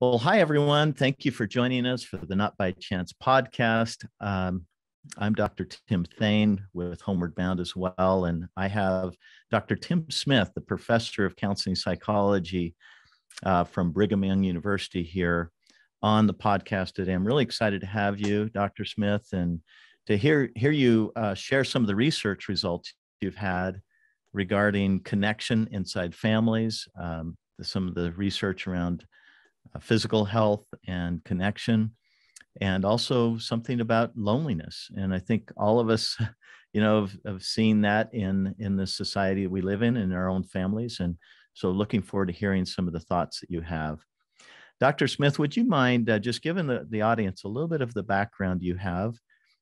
Well, hi, everyone. Thank you for joining us for the Not by Chance podcast. I'm Dr. Tim Thane with Homeward Bound as well. And I have Dr. Tim Smith, the professor of counseling psychology from Brigham Young University here on the podcast today. I'm really excited to have you, Dr. Smith, and to hear you share some of the research results you've had regarding connection inside families, some of the research around physical health and connection, and also something about loneliness. And I think all of us, have seen that in the society we live in our own families. And so looking forward to hearing some of the thoughts that you have. Dr. Smith, would you mind just giving the audience a little bit of the background you have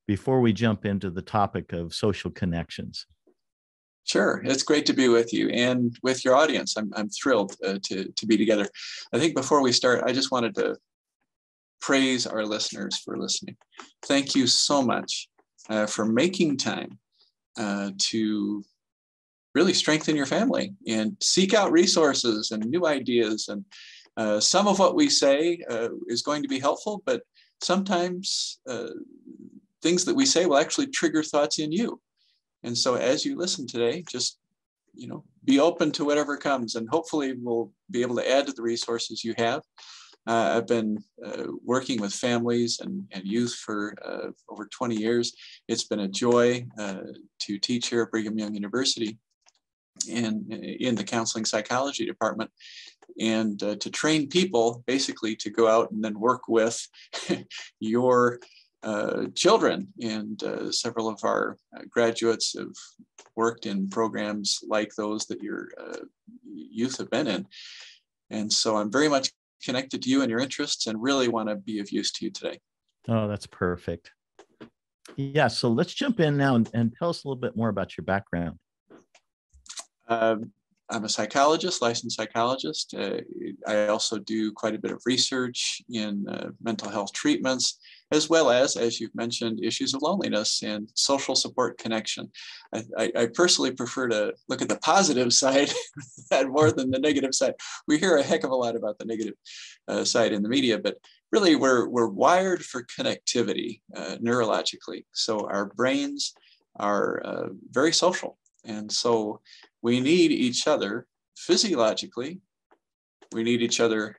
before we jump into the topic of social connections? Sure. It's great to be with you and with your audience. I'm thrilled to be together. I think before we start, I just wanted to praise our listeners for listening. Thank you so much for making time to really strengthen your family and seek out resources and new ideas. And some of what we say is going to be helpful, but sometimes things that we say will actually trigger thoughts in you. And so as you listen today, just, be open to whatever comes, and hopefully we'll be able to add to the resources you have. I've been working with families and youth for over 20 years. It's been a joy to teach here at Brigham Young University in the counseling psychology department, and to train people basically to go out and then work with your children. And several of our graduates have worked in programs like those that your youth have been in. And so I'm very much connected to you and your interests, and really want to be of use to you today. Oh, that's perfect. Yeah, so let's jump in now and tell us a little bit more about your background. I'm a psychologist, licensed psychologist. I also do quite a bit of research in mental health treatments, as well as you've mentioned, issues of loneliness and social support connection. I personally prefer to look at the positive side more than the negative side. We hear a heck of a lot about the negative side in the media, but really we're wired for connectivity neurologically. So our brains are very social. And so we need each other physiologically, we need each other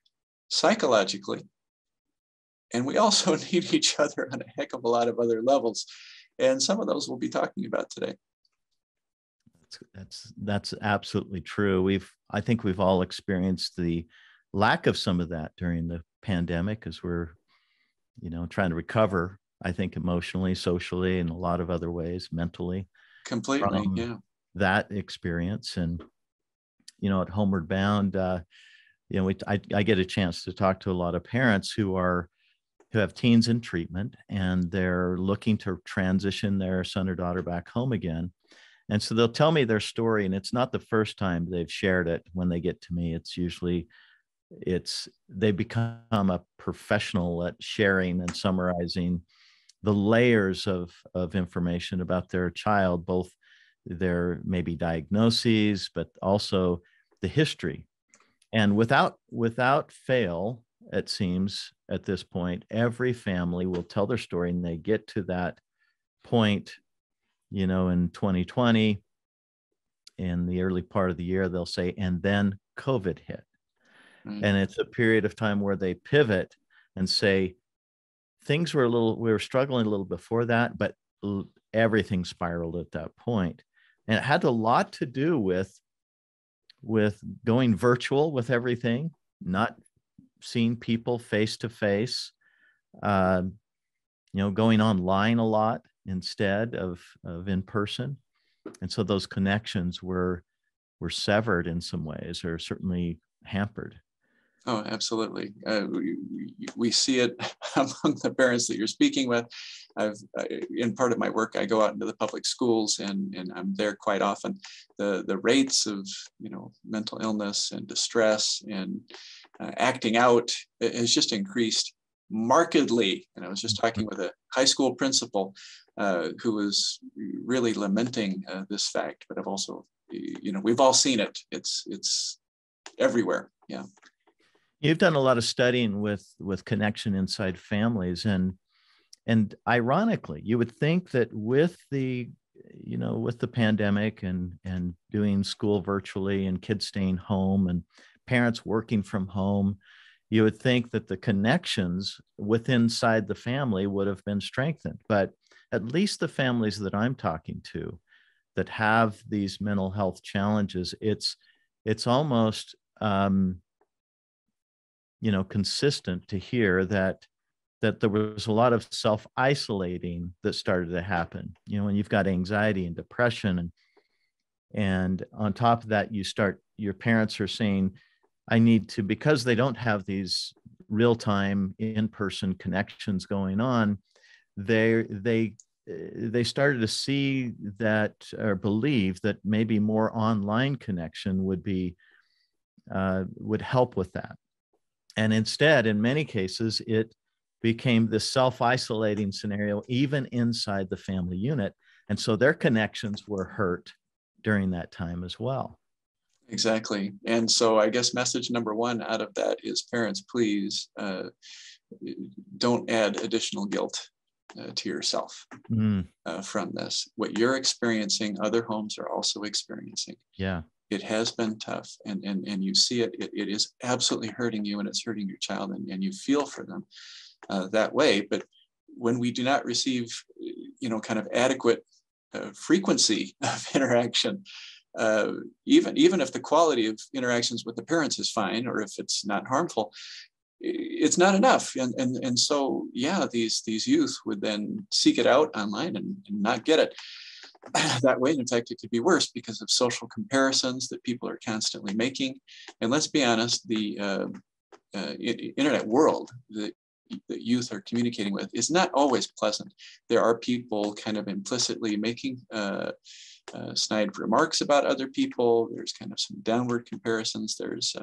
psychologically, and we also need each other on a heck of a lot of other levels. And some of those we'll be talking about today. That's absolutely true. I think we've all experienced the lack of some of that during the pandemic, as we're, trying to recover, I think, emotionally, socially, and a lot of other ways, mentally. Completely, yeah. That experience. And at Homeward Bound, I get a chance to talk to a lot of parents who have teens in treatment, and they're looking to transition their son or daughter back home again. And so they'll tell me their story, and it's not the first time they've shared it. When they get to me, they become a professional at sharing and summarizing the layers of information about their child, both their maybe diagnoses, but also the history. And without fail, it seems at this point, every family will tell their story, and they get to that point, in 2020, in the early part of the year, they'll say, and then COVID hit. Mm-hmm. And it's a period of time where they pivot and say, we were struggling a little before that, but everything spiraled at that point. And it had a lot to do with going virtual with everything, not seeing people face to face, going online a lot instead of in person. And so those connections were severed in some ways, or certainly hampered. Oh, absolutely. We see it among the parents that you're speaking with. In part of my work, I go out into the public schools, and I'm there quite often. The rates of mental illness and distress and acting out has just increased markedly. And I was just talking with a high school principal who was really lamenting this fact. But I've also, we've all seen it. It's everywhere. Yeah. You've done a lot of studying with connection inside families, and ironically, you would think that with the with the pandemic and doing school virtually and kids staying home and parents working from home, you would think that the connections within inside the family would have been strengthened. But at least the families that I'm talking to that have these mental health challenges, it's almost consistent to hear that there was a lot of self-isolating that started to happen. When you've got anxiety and depression, and on top of that, your parents are saying, I need to, because they don't have these real-time in-person connections going on, they started to see that, or believe that maybe more online connection would help with that. And instead, in many cases, it became this self-isolating scenario, even inside the family unit. And so their connections were hurt during that time as well. Exactly. And so I guess message number one out of that is, parents, please don't add additional guilt to yourself from this. What you're experiencing, other homes are also experiencing. Yeah. It has been tough, and you see it. It is absolutely hurting you, and it's hurting your child, and you feel for them that way. But when we do not receive, kind of adequate frequency of interaction, even if the quality of interactions with the parents is fine, or if it's not harmful, it's not enough. And so, yeah, these youth would then seek it out online and not get it that way. In fact, it could be worse because of social comparisons that people are constantly making. And let's be honest, the internet world that youth are communicating with is not always pleasant. There are people kind of implicitly making snide remarks about other people. There's kind of some downward comparisons. There's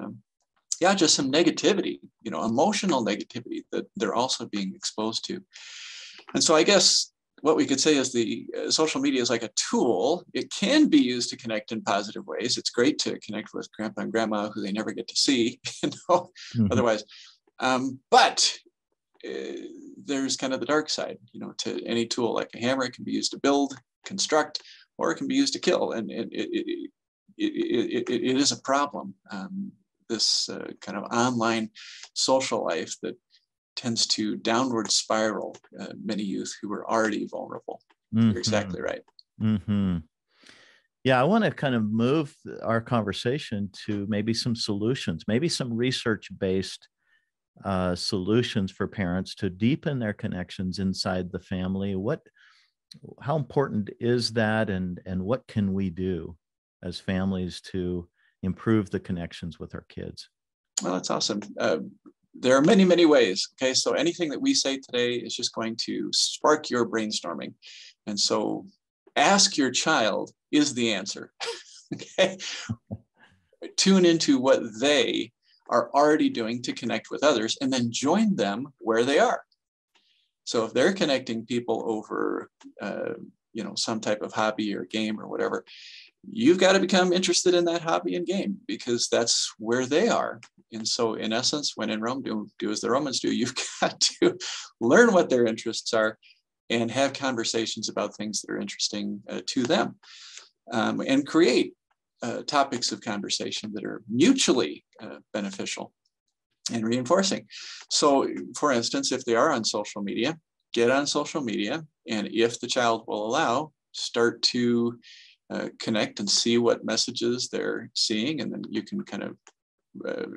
just some negativity, emotional negativity that they're also being exposed to. And so I guess what we could say is the social media is like a tool. It can be used to connect in positive ways. It's great to connect with grandpa and grandma who they never get to see, otherwise. But there's kind of the dark side, to any tool. Like a hammer, it can be used to build, construct, or it can be used to kill. And it is a problem. This kind of online social life that tends to downward spiral many youth who are already vulnerable. You're exactly right. Yeah, I want to kind of move our conversation to maybe some solutions, maybe some research-based solutions for parents to deepen their connections inside the family. How important is that, and what can we do as families to improve the connections with our kids? Well, that's awesome. There are many, many ways. Okay, so anything that we say today is just going to spark your brainstorming. And so ask your child is the answer. Okay, tune into what they are already doing to connect with others, and then join them where they are. So if they're connecting people over, some type of hobby or game or whatever, you've got to become interested in that hobby and game, because that's where they are. And so in essence, when in Rome, do as the Romans do. You've got to learn what their interests are and have conversations about things that are interesting to them, and create topics of conversation that are mutually beneficial and reinforcing. So for instance, if they are on social media, get on social media, and if the child will allow, start to connect and see what messages they're seeing, and then you can kind of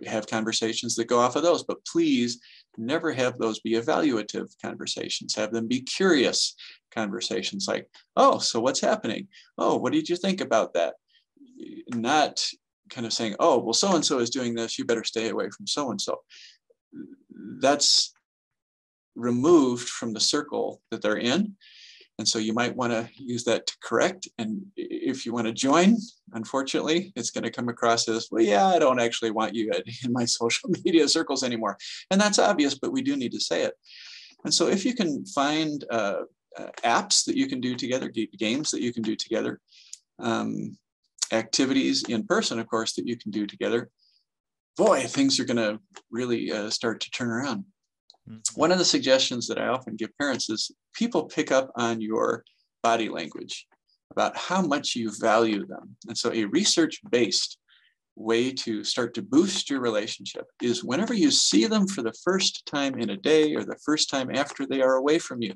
have conversations that go off of those. But please never have those be evaluative conversations. Have them be curious conversations, like, oh, so what's happening? Oh, what did you think about that? Not kind of saying, oh, well, so-and-so is doing this, you better stay away from so-and-so. That's removed from the circle that they're in. And so you might want to use that to correct. And if you want to join, unfortunately, it's going to come across as, well, yeah, I don't actually want you in my social media circles anymore. And that's obvious, but we do need to say it. And so if you can find apps that you can do together, games that you can do together, activities in person, of course, that you can do together, boy, things are going to really start to turn around. Mm-hmm. One of the suggestions that I often give parents is people pick up on your body language about how much you value them. And so a research-based way to start to boost your relationship is whenever you see them for the first time in a day or the first time after they are away from you,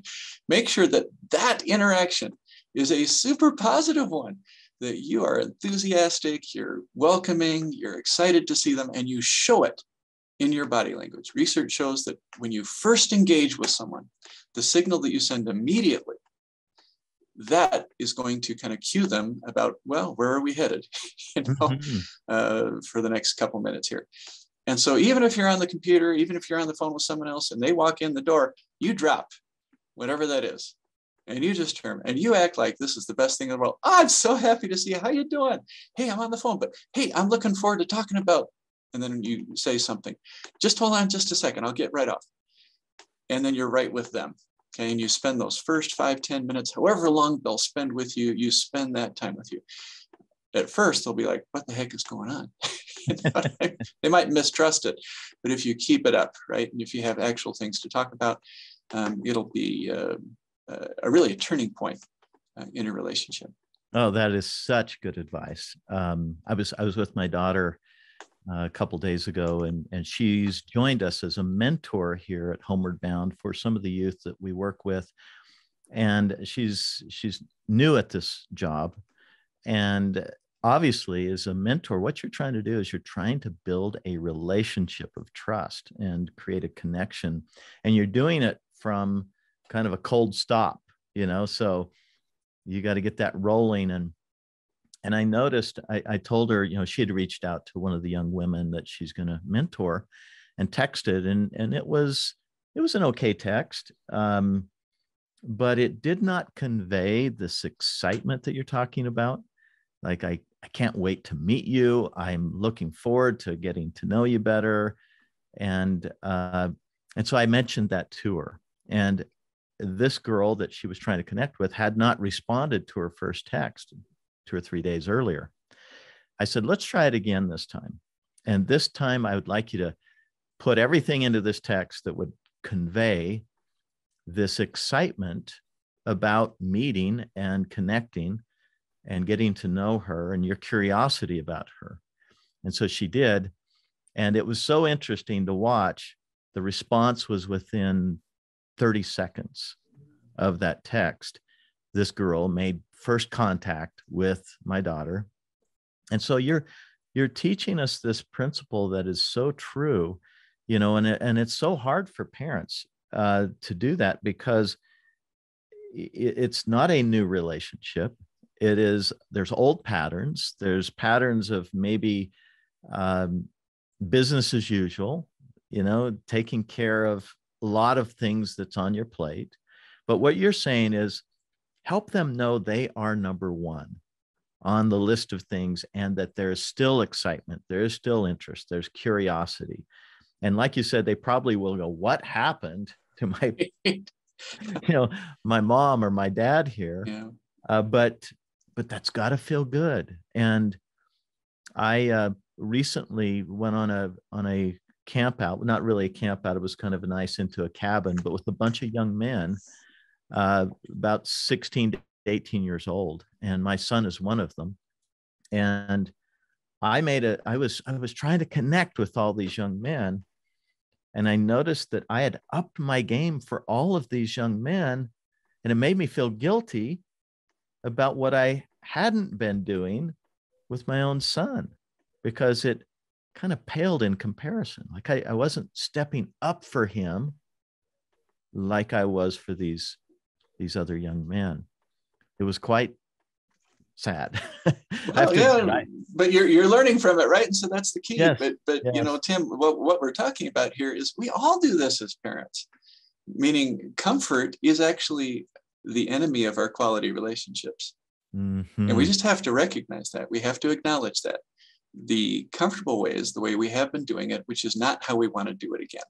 make sure that that interaction is a super positive one, that you are enthusiastic, you're welcoming, you're excited to see them, and you show it in your body language. Research shows that when you first engage with someone, the signal that you send immediately, that is going to kind of cue them about, well, where are we headed, for the next couple minutes here. And so even if you're on the computer, even if you're on the phone with someone else and they walk in the door, you drop whatever that is. And you just turn and you act like this is the best thing in the world. Oh, I'm so happy to see you. How you doing? Hey, I'm on the phone, but hey, I'm looking forward to talking about, and then you say something. Just hold on just a second. I'll get right off. And then you're right with them. Okay. And you spend those first 5-10 minutes, however long they'll spend with you, you spend that time with you. At first, they'll be like, what the heck is going on? They might mistrust it. But if you keep it up, right? And if you have actual things to talk about, it'll be really a turning point in a relationship. Oh, that is such good advice. I was with my daughter a couple days ago, and she's joined us as a mentor here at Homeward Bound for some of the youth that we work with. And she's new at this job. And obviously, as a mentor, what you're trying to do is you're trying to build a relationship of trust and create a connection. And you're doing it from kind of a cold stop, so you got to get that rolling. And I noticed, I told her, she had reached out to one of the young women that she's going to mentor and texted, and it was an okay text, but it did not convey this excitement that you're talking about. Like, I can't wait to meet you. I'm looking forward to getting to know you better. And so I mentioned that to her. And this girl that she was trying to connect with had not responded to her first text 2 or 3 days earlier. I said, let's try it again this time. And this time I would like you to put everything into this text that would convey this excitement about meeting and connecting and getting to know her and your curiosity about her. And so she did. And it was so interesting to watch. The response was within 30 seconds of that text. This girl made first contact with my daughter. And so you're teaching us this principle that is so true, and it's so hard for parents to do that, because it's not a new relationship. There's old patterns. There's patterns of maybe business as usual, taking care of a lot of things that's on your plate. But what you're saying is help them know they are number one on the list of things, and that there's still excitement, there's still interest, there's curiosity. And like you said, they probably will go, what happened to my, my mom or my dad here? Yeah. But that's got to feel good. And I recently went on a camp out, not really a camp out. It was kind of a nice into a cabin, but with a bunch of young men, about 16 to 18 years old. And my son is one of them. And I was trying to connect with all these young men. And I noticed that I had upped my game for all of these young men. And it made me feel guilty about what I hadn't been doing with my own son, because it kind of paled in comparison. Like I wasn't stepping up for him like I was for these other young men. It was quite sad. Well, but you're learning from it, right? And so that's the key. Yes. But Yes. Tim, what we're talking about here is we all do this as parents, meaning comfort is actually the enemy of our quality relationships. Mm-hmm. And we just have to recognize that. We have to acknowledge that the comfortable way is the way we have been doing it, which is not how we want to do it again.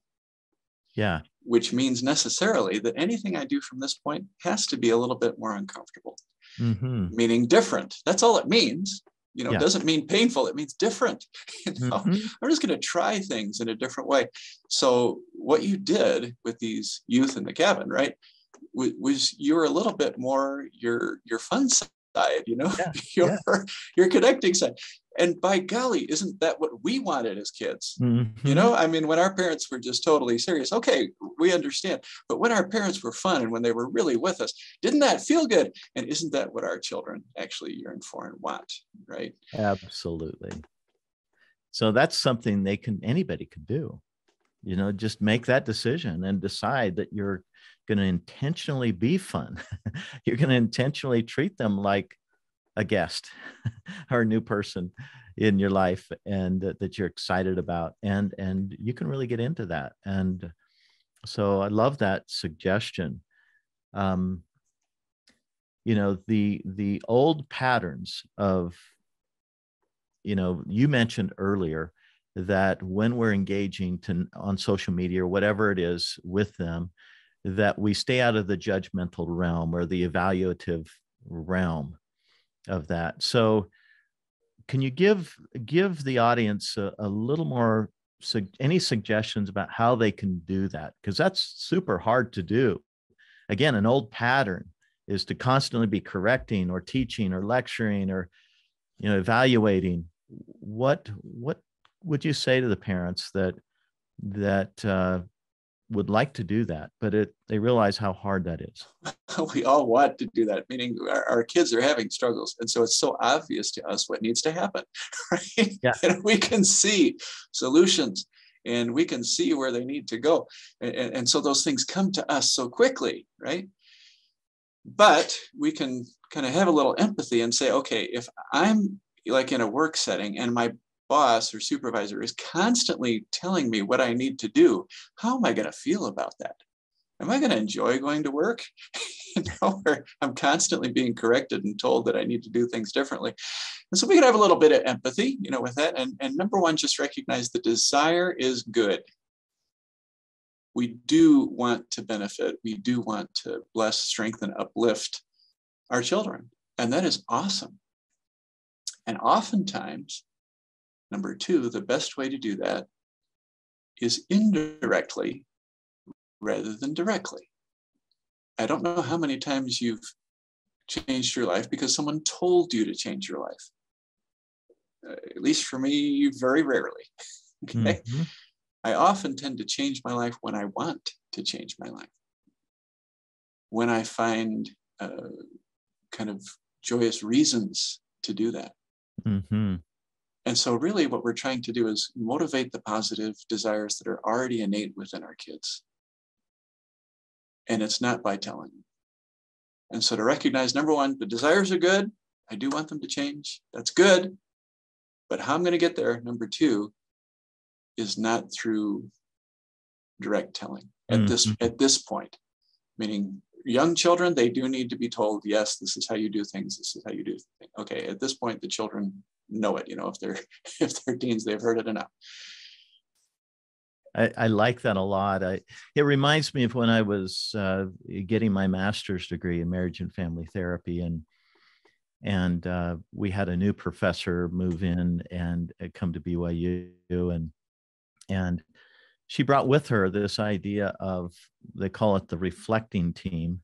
Yeah. Which means necessarily that anything I do from this point has to be a little bit more uncomfortable, meaning different. That's all it means. It doesn't mean painful. It means different. Mm-hmm. I'm just going to try things in a different way. So what you did with these youth in the cabin, right, was you were a little bit more your fun side, Yeah. your Yeah. your connecting side. And by golly, isn't that what we wanted as kids? Mm-hmm. I mean, when our parents were just totally serious, okay, we understand. But when our parents were fun and when they were really with us, didn't that feel good? And isn't that what our children actually yearn for and want, right? Absolutely. So that's something anybody could do. Just make that decision and decide that you're going to intentionally be fun. You're going to intentionally treat them like a guest or a new person in your life, and that you're excited about, and you can really get into that. And so I love that suggestion. The old patterns of, you mentioned earlier that when we're engaging on social media or whatever it is with them, that we stay out of the judgmental realm or the evaluative realm of that. So can you give the audience a little more, any suggestions about how they can do that? Because that's super hard to do. Again, an old pattern is to constantly be correcting or teaching or lecturing or evaluating. What would you say to the parents that would like to do that, but they realize how hard that is? We all want to do that, meaning our kids are having struggles. And so it's so obvious to us what needs to happen, right? Yeah. And we can see solutions and we can see where they need to go. And so those things come to us so quickly, right? But we can kind of have a little empathy and say, okay, if I'm like in a work setting and my boss or supervisor is constantly telling me what I need to do, how am I going to feel about that? Am I going to enjoy going to work? Where I'm constantly being corrected and told that I need to do things differently. And so we can have a little bit of empathy, with that. And number one, just recognize the desire is good. We do want to benefit. We do want to bless, strengthen, uplift our children. And that is awesome. And oftentimes, number two, the best way to do that is indirectly rather than directly. I don't know how many times you've changed your life because someone told you to change your life. At least for me, very rarely. Okay? Mm-hmm. I often tend to change my life when I want to change my life. When I find kind of joyous reasons to do that. Mm-hmm. And so really what we're trying to do is motivate the positive desires that are already innate within our kids. And it's not by telling them. And so to recognize, number one, the desires are good. I do want them to change. That's good. But how I'm going to get there, number two, is not through direct telling at this point. Meaning young children, they do need to be told, yes, this is how you do things. This is how you do things. Okay, at this point, the children know it. If they're teens, they've heard it enough. I like that a lot. It reminds me of when I was getting my master's degree in marriage and family therapy, and we had a new professor move in and come to BYU, and she brought with her this idea of, they call it the reflecting team.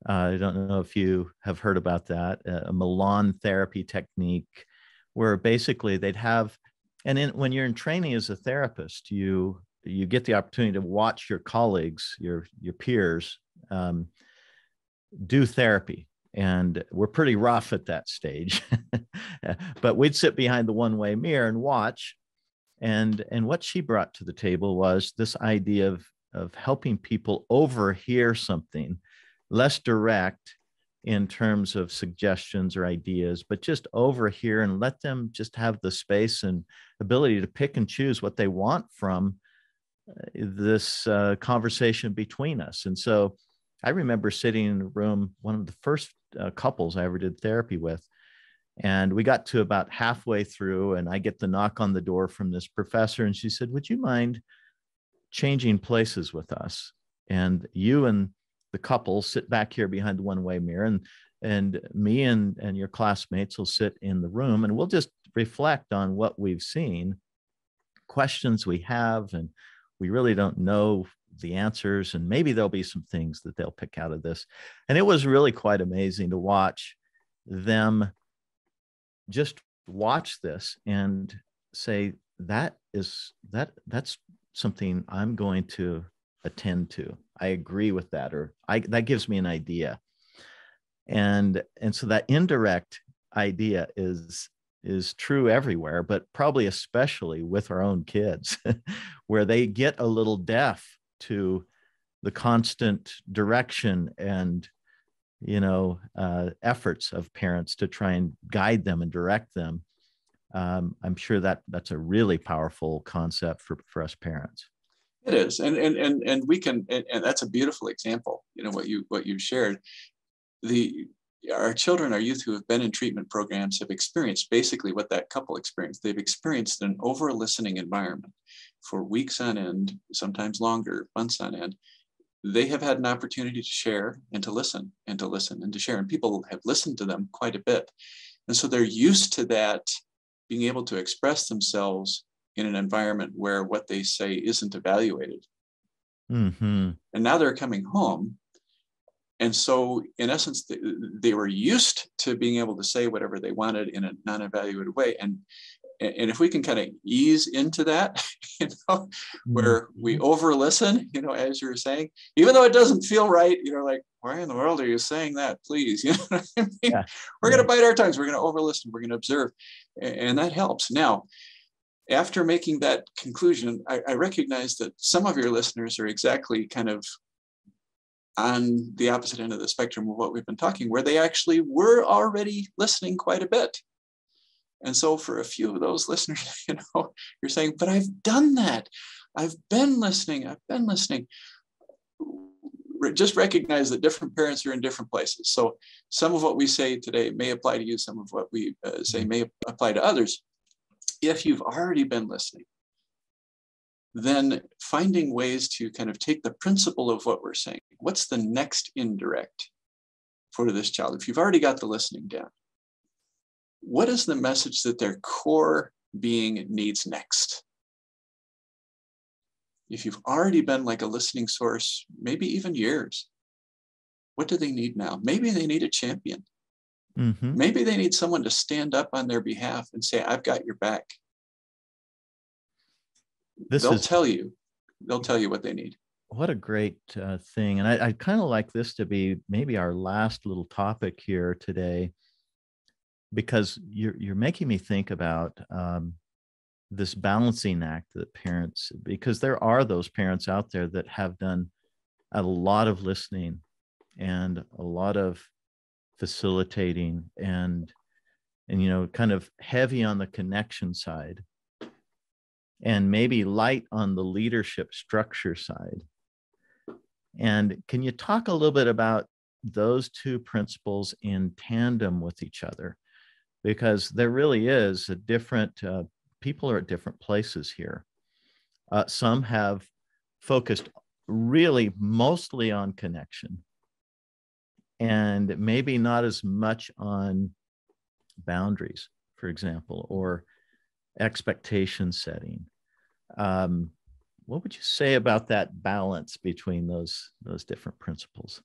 I don't know if you have heard about that, a Milan therapy technique, where basically they'd have, when you're in training as a therapist, you get the opportunity to watch your colleagues, your peers, do therapy. And we're pretty rough at that stage, but we'd sit behind the one-way mirror and watch. And what she brought to the table was this idea of helping people overhear something less direct in terms of suggestions or ideas, but just overhear and let them just have the space and ability to pick and choose what they want from this conversation between us. And so I remember sitting in a room, one of the first couples I ever did therapy with, and we got to about halfway through, and I get the knock on the door from this professor, and she said, "Would you mind changing places with us? And you and the couple sit back here behind the one-way mirror, and me and your classmates will sit in the room, and we'll just reflect on what we've seen, questions we have, and we really don't know the answers, and maybe there'll be some things that they'll pick out of this. And it was really quite amazing to watch them just watch this and say, that's something I'm going to attend to. I agree with that, or that gives me an idea. And so that indirect idea is true everywhere, but probably especially with our own kids, where they get a little deaf to the constant direction and efforts of parents to try and guide them and direct them. I'm sure that's a really powerful concept for us parents. It is, and we can, and that's a beautiful example. What you shared. Our children, our youth who have been in treatment programs have experienced basically what that couple experienced. They've experienced an over-listening environment for weeks on end, sometimes longer, months on end. They have had an opportunity to share and to listen and to listen and to share, and people have listened to them quite a bit. And so they're used to that, being able to express themselves in an environment where what they say isn't evaluated. Mm-hmm. And now they're coming home. And so, in essence, they were used to being able to say whatever they wanted in a non-evaluated way. And if we can kind of ease into that, where we over-listen, as you were saying, even though it doesn't feel right, like, why in the world are you saying that? Please, what I mean? Yeah. We're going to bite our tongues. We're going to over-listen. We're going to observe. And that helps. Now, after making that conclusion, I recognize that some of your listeners are exactly kind of on the opposite end of the spectrum of what we've been talking, where they actually were already listening quite a bit. And so for a few of those listeners, you're saying, but I've done that. I've been listening. Just recognize that different parents are in different places. So some of what we say today may apply to you. Some of what we say may apply to others. If you've already been listening, then finding ways to kind of take the principle of what we're saying. What's the next indirect for this child? If you've already got the listening down, what is the message that their core being needs next? If you've already been like a listening source, maybe even years, what do they need now? Maybe they need a champion. Mm-hmm. Maybe they need someone to stand up on their behalf and say, I've got your back. They'll tell you what they need. What a great thing. And I kind of like this to be maybe our last little topic here today, because you're making me think about this balancing act that parents, because there are those parents out there that have done a lot of listening and a lot of facilitating and kind of heavy on the connection side, and maybe light on the leadership structure side. And can you talk a little bit about those two principles in tandem with each other? Because there really is a different, people are at different places here. Some have focused really mostly on connection and maybe not as much on boundaries, for example, or expectation setting. What would you say about that balance between those different principles?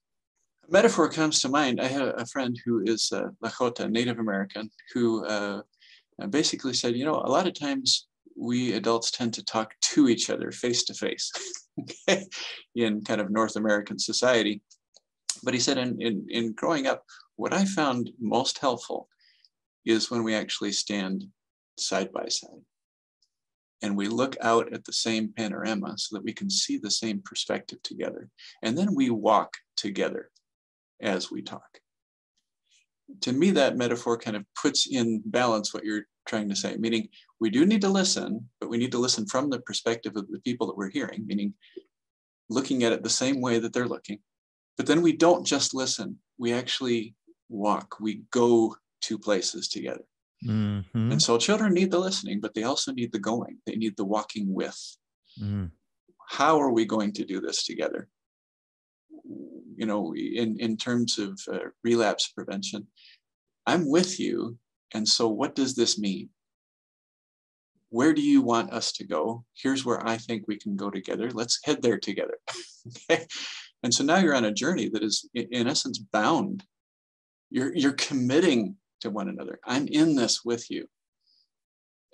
A metaphor comes to mind. I had a friend who is Lakota, Native American, who basically said, a lot of times we adults tend to talk to each other face to face in kind of North American society. But he said in growing up, what I found most helpful is when we actually stand side by side and we look out at the same panorama so that we can see the same perspective together. And then we walk together as we talk. To me, that metaphor kind of puts in balance what you're trying to say, meaning we do need to listen, but we need to listen from the perspective of the people that we're hearing, meaning looking at it the same way that they're looking. But then we don't just listen, we actually walk, we go to places together. Mm-hmm. And so children need the listening, but they also need the going. They need the walking with. Mm. How are we going to do this together? in terms of relapse prevention. I'm with you. And so what does this mean? Where do you want us to go? Here's where I think we can go together. Let's head there together. Okay. And so now you're on a journey that is, in essence, bound. You're committing to one another. I'm in this with you.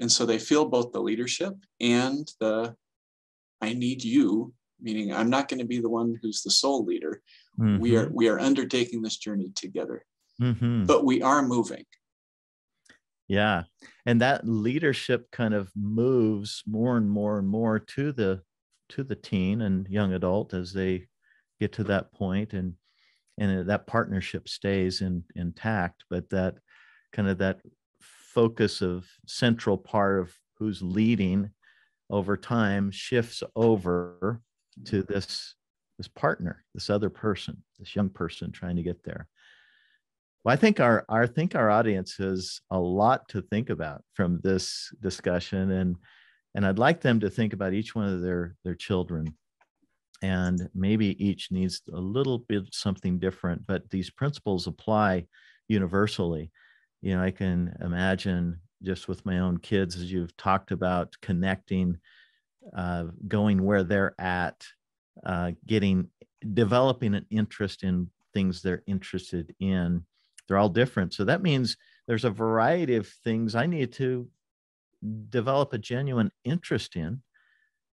And so they feel both the leadership and the I need you, meaning I'm not going to be the one who's the sole leader. Mm-hmm. We are undertaking this journey together, Mm-hmm. but we are moving. Yeah. And that leadership kind of moves more and more and more to the teen and young adult as they get to that point, and that partnership stays intact, but that kind of that focus of central part of who's leading over time shifts over to this partner, this other person, this young person trying to get there. Well, I think our audience has a lot to think about from this discussion, and I'd like them to think about each one of their children, and maybe each needs a little bit something different, but these principles apply universally. I can imagine just with my own kids, as you've talked about, connecting, going where they're at, developing an interest in things they're interested in. They're all different. So that means there's a variety of things I need to develop a genuine interest in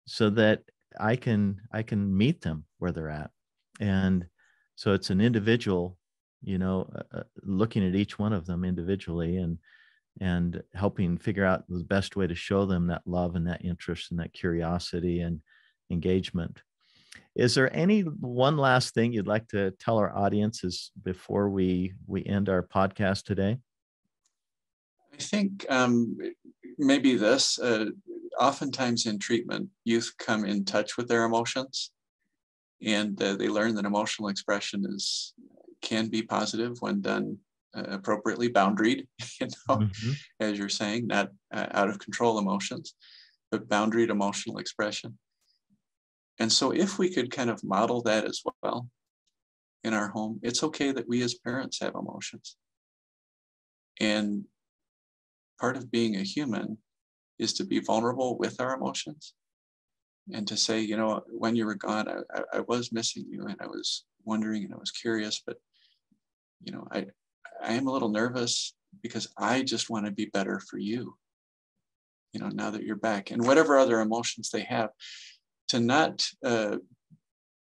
so that I can meet them where they're at. And so it's an individual, looking at each one of them individually and helping figure out the best way to show them that love and that interest and that curiosity and engagement. Is there any one last thing you'd like to tell our audiences before we end our podcast today? I think maybe this, oftentimes in treatment, youth come in touch with their emotions, and they learn that emotional expression can be positive when done appropriately, boundaried, Mm-hmm. as you're saying, not out of control emotions, but boundaried emotional expression. And so if we could kind of model that as well in our home, it's okay that we as parents have emotions. And part of being a human is to be vulnerable with our emotions and to say, when you were gone, I was missing you, and I was wondering, and I was curious, but, I am a little nervous because I just want to be better for you, now that you're back, and whatever other emotions they have, to not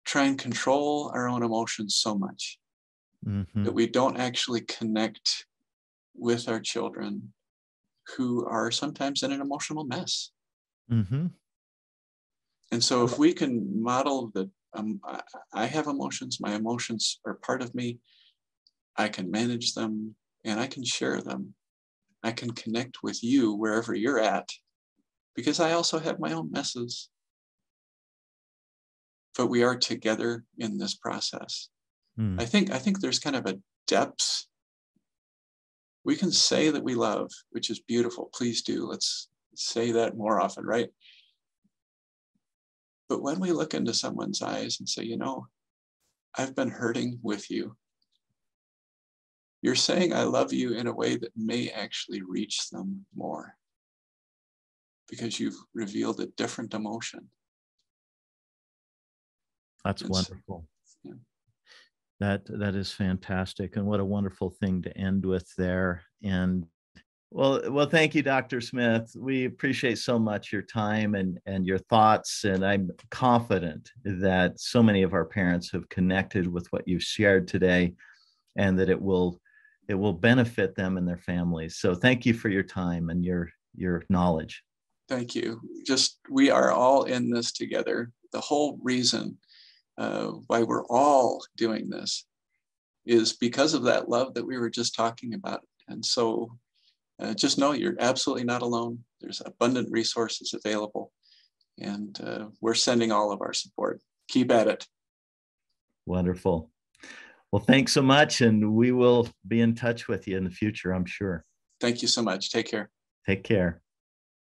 try and control our own emotions so much Mm-hmm. that we don't actually connect with our children who are sometimes in an emotional mess. Mm-hmm. And so if we can model that I have emotions, my emotions are part of me, I can manage them and I can share them. I can connect with you wherever you're at, because I also have my own messes. But we are together in this process. Mm. I think there's kind of a depth. We can say that we love, which is beautiful. Please do. Let's say that more often, right? But when we look into someone's eyes and say, I've been hurting with you, you're saying I love you in a way that may actually reach them more because you've revealed a different emotion. That's wonderful. Yeah. That is fantastic. And what a wonderful thing to end with there. And well, thank you, Dr. Smith. We appreciate so much your time and your thoughts. And I'm confident that so many of our parents have connected with what you've shared today, and that it will benefit them and their families. So thank you for your time and your knowledge. Thank you. We are all in this together. The whole reason why we're all doing this is because of that love that we were just talking about. And so just know you're absolutely not alone. There's abundant resources available, and we're sending all of our support. Keep at it. Wonderful. Well, thanks so much, and we will be in touch with you in the future, I'm sure. Thank you so much. Take care. Take care.